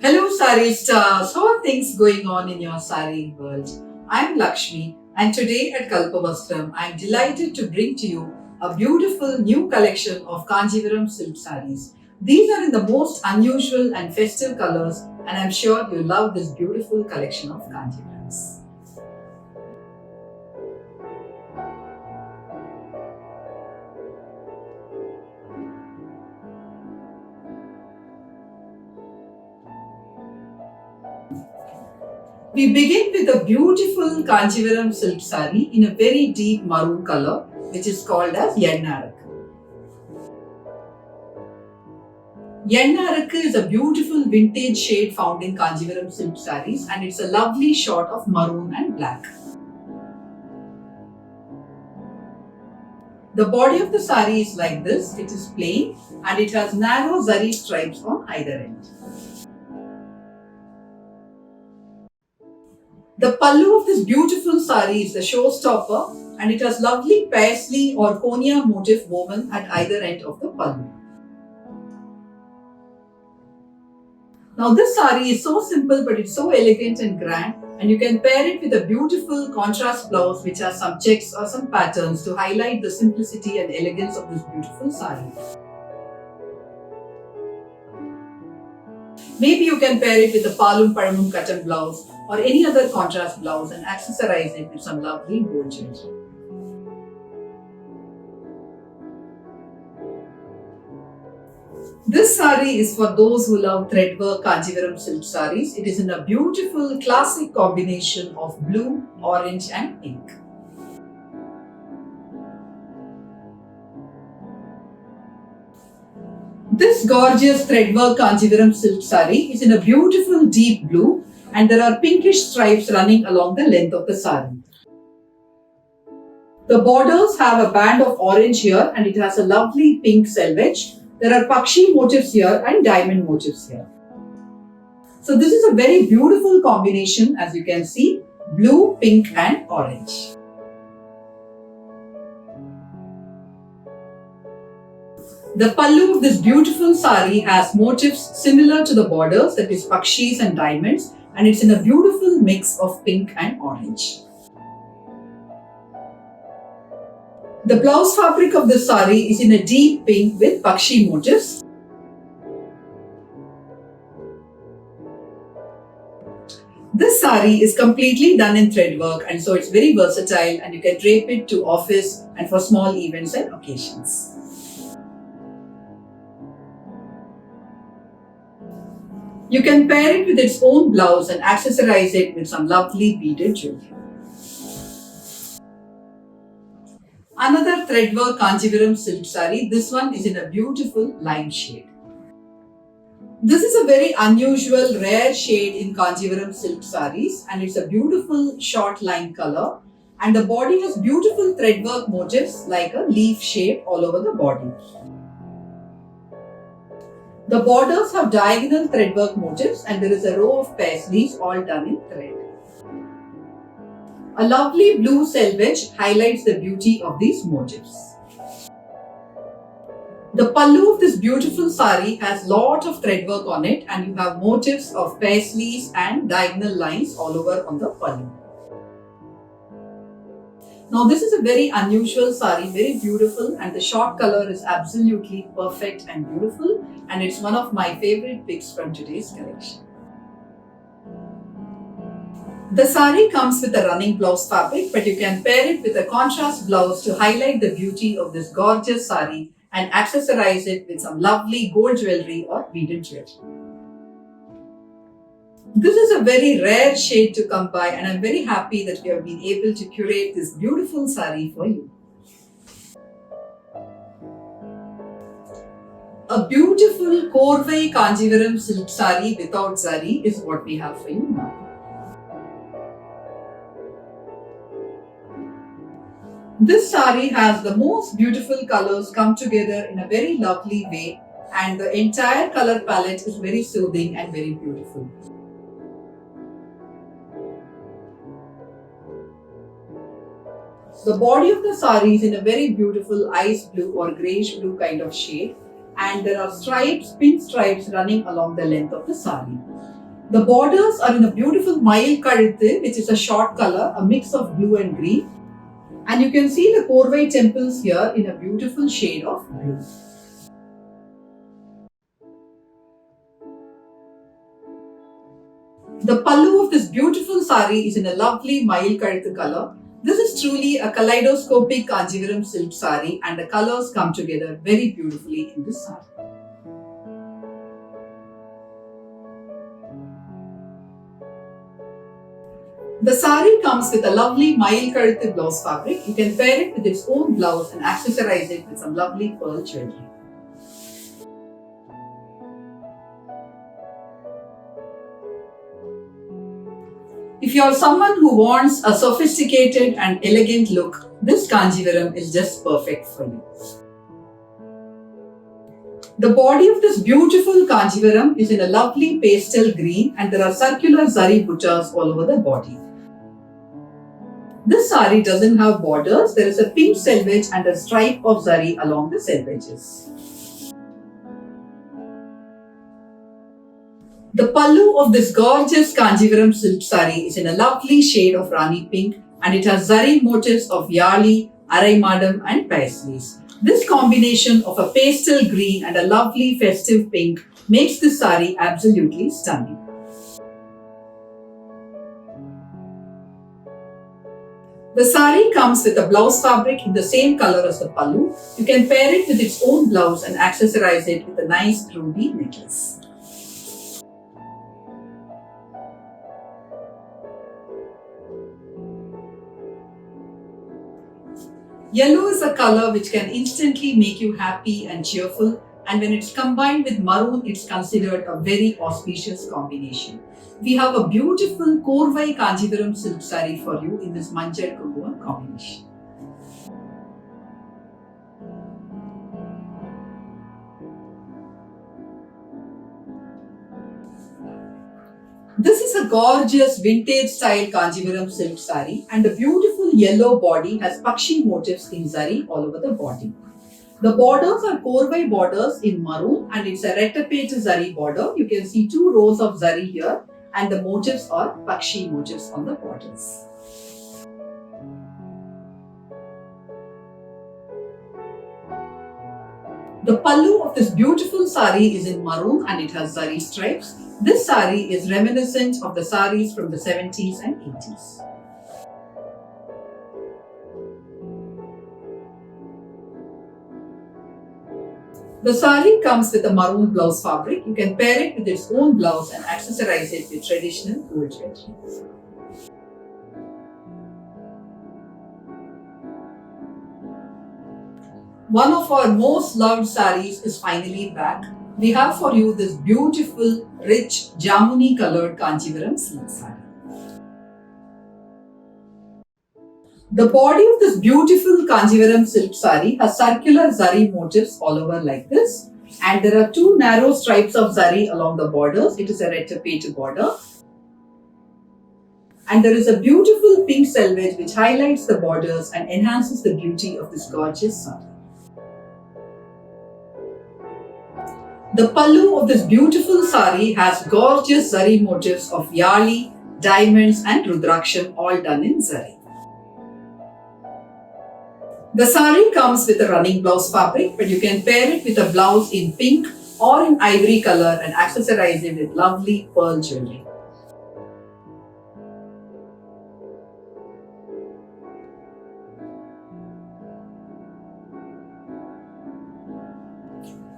Hello, Sari Stars. How are things going on in your Sari world? I'm Lakshmi, and today at Kalpavastram, I'm delighted to bring to you a beautiful new collection of Kanjivaram silk saris. These are in the most unusual and festive colors, and I'm sure you'll love this beautiful collection of Kanjivarams. We begin with a beautiful Kanjivaram silk sari in a very deep maroon color, which is called as Yennarak. Yennarakku is a beautiful vintage shade found in Kanjivaram silk saris, and it's a lovely shot of maroon and black. The body of the sari is like this. It is plain and it has narrow zari stripes on either end. The pallu of this beautiful sari is the showstopper, and it has lovely paisley or konya motif woven at either end of the pallu. Now this sari is so simple but it's so elegant and grand, and you can pair it with a beautiful contrast blouse which has some checks or some patterns to highlight the simplicity and elegance of this beautiful sari. Maybe you can pair it with a palum paramum cotton blouse or any other contrast blouse and accessorize it with some lovely gold jewelry. This sari is for those who love threadwork Kanjivaram silk saris. It is in a beautiful classic combination of blue, orange and pink. This gorgeous threadwork Kanjivaram silk sari is in a beautiful deep blue, and there are pinkish stripes running along the length of the sari. The borders have a band of orange here and it has a lovely pink selvage. There are pakshi motifs here and diamond motifs here. So this is a very beautiful combination, as you can see, blue, pink and orange. The pallu of this beautiful sari has motifs similar to the borders, that is pakshis and diamonds, and it's in a beautiful mix of pink and orange. The blouse fabric of this sari is in a deep pink with pakshi motifs. This sari is completely done in threadwork, and so it's very versatile, and you can drape it to office and for small events and occasions. You can pair it with its own blouse and accessorize it with some lovely beaded jewelry. Another threadwork Kanjivaram silk sari. This one is in a beautiful lime shade. This is a very unusual, rare shade in Kanjivaram silk saris, and it's a beautiful short line color. And the body has beautiful threadwork motifs like a leaf shape all over the body. The borders have diagonal threadwork motifs, and there is a row of paisleys all done in thread. A lovely blue selvage highlights the beauty of these motifs. The pallu of this beautiful sari has lot of threadwork on it, and you have motifs of paisleys and diagonal lines all over on the pallu. Now this is a very unusual sari, very beautiful, and the short color is absolutely perfect and beautiful, and it's one of my favorite picks from today's collection. The sari comes with a running blouse fabric, but you can pair it with a contrast blouse to highlight the beauty of this gorgeous sari and accessorize it with some lovely gold jewelry or beaded jewelry. This is a very rare shade to come by, and I'm very happy that we have been able to curate this beautiful sari for you. A beautiful Korvai Kanjivaram silk sari without zari is what we have for you now. This sari has the most beautiful colors come together in a very lovely way, and the entire color palette is very soothing and very beautiful. The body of the sari is in a very beautiful ice blue or greyish blue kind of shade, and there are stripes, pin stripes running along the length of the sari. The borders are in a beautiful Mayil Kazhuthu, which is a short color, a mix of blue and green. And you can see the Korvai temples here in a beautiful shade of blue. The pallu of this beautiful sari is in a lovely Mayil Kazhuthu color. This is truly a kaleidoscopic Kanjivaram silk sari, and the colors come together very beautifully in this sari. The sari comes with a lovely Mayil Kazhuthu blouse fabric. You can pair it with its own blouse and accessorize it with some lovely pearl jewelry. If you are someone who wants a sophisticated and elegant look, this Kanjivaram is just perfect for you. The body of this beautiful Kanjivaram is in a lovely pastel green, and there are circular zari buttas all over the body. This sari doesn't have borders. There is a pink selvage and a stripe of zari along the selvages. The pallu of this gorgeous Kanjivaram silk sari is in a lovely shade of Rani pink, and it has zari motifs of yali, araimadam and paisleys. This combination of a pastel green and a lovely festive pink makes this sari absolutely stunning. The sari comes with a blouse fabric in the same color as the pallu. You can pair it with its own blouse and accessorize it with a nice ruby necklace. Yellow is a color which can instantly make you happy and cheerful, and when it's combined with maroon, it's considered a very auspicious combination. We have a beautiful Korvai Kanjivaram silk sari for you in this Manjal Kumkuvam combination. This is a gorgeous vintage style Kanjivaram silk sari, and the beautiful yellow body has Pakshi motifs in zari all over the body. The borders are Korvai borders in maroon, and it's a Rettapet zari border. You can see 2 rows of zari here, and the motifs are Pakshi motifs on the borders. The pallu of this beautiful sari is in maroon, and it has zari stripes. This sari is reminiscent of the saris from the 70s and 80s. The sari comes with a maroon blouse fabric. You can pair it with its own blouse and accessorize it with traditional gold jewelry. One of our most loved saris is finally back. We have for you this beautiful, rich, jamuni colored Kanjivaram silk sari. The body of this beautiful Kanjivaram silk sari has circular zari motifs all over like this, and there are 2 narrow stripes of zari along the borders. It is a Rettapet border. And there is a beautiful pink selvage which highlights the borders and enhances the beauty of this gorgeous sari. The pallu of this beautiful sari has gorgeous zari motifs of yali, diamonds and rudraksham all done in zari. The sari comes with a running blouse fabric, but you can pair it with a blouse in pink or in ivory color and accessorize it with lovely pearl jewelry.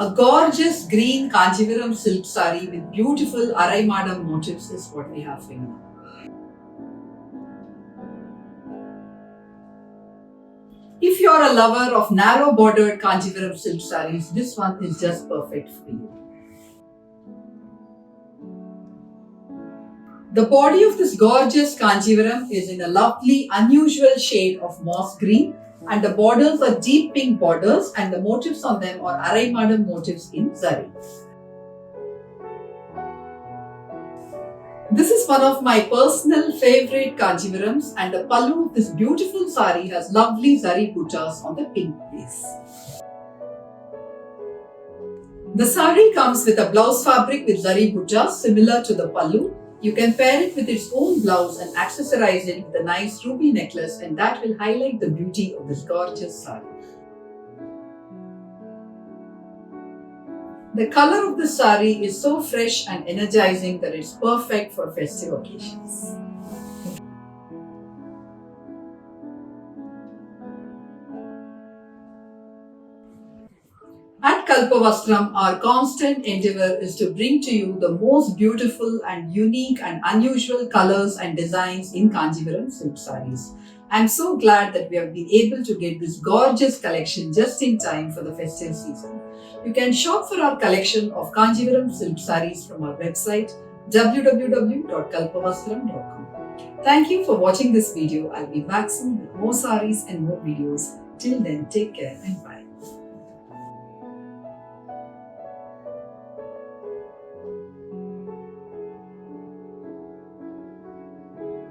A gorgeous green Kanjivaram silk sari with beautiful araimadam motifs is what we have for you. If you are a lover of narrow bordered Kanjivaram silk saris, this one is just perfect for you. The body of this gorgeous Kanjivaram is in a lovely, unusual shade of moss green, and the borders are deep pink borders, and the motifs on them are araimadam motifs in zari. This is one of my personal favorite Kanjivarams, and the pallu of this beautiful sari has lovely zari buttas on the pink base. The sari comes with a blouse fabric with zari butta similar to the pallu. You can pair it with its own blouse and accessorize it with a nice ruby necklace, and that will highlight the beauty of this gorgeous sari. The color of the sari is so fresh and energizing that it's perfect for festive occasions. At Kalpavastram, our constant endeavor is to bring to you the most beautiful and unique and unusual colors and designs in Kanjivaram silk sarees. I'm so glad that we have been able to get this gorgeous collection just in time for the festive season. You can shop for our collection of Kanjivaram silk sarees from our website www.kalpavastram.com. Thank you for watching this video. I'll be back soon with more sarees and more videos. Till then, take care and bye.